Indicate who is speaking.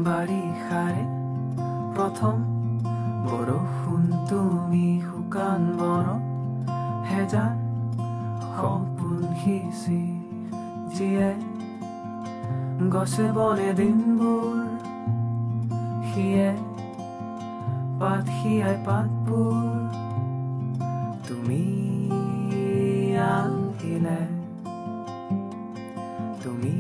Speaker 1: বাৰিষাৰে প্ৰথম বৰষুণ তুমি শুকান বনত হেজান সপোন সিঁচি জীয়ে গছে বনে দিনবোৰ সিয়ে পাত সিয়াই পাতবোৰ তুমি আহিলে তুমি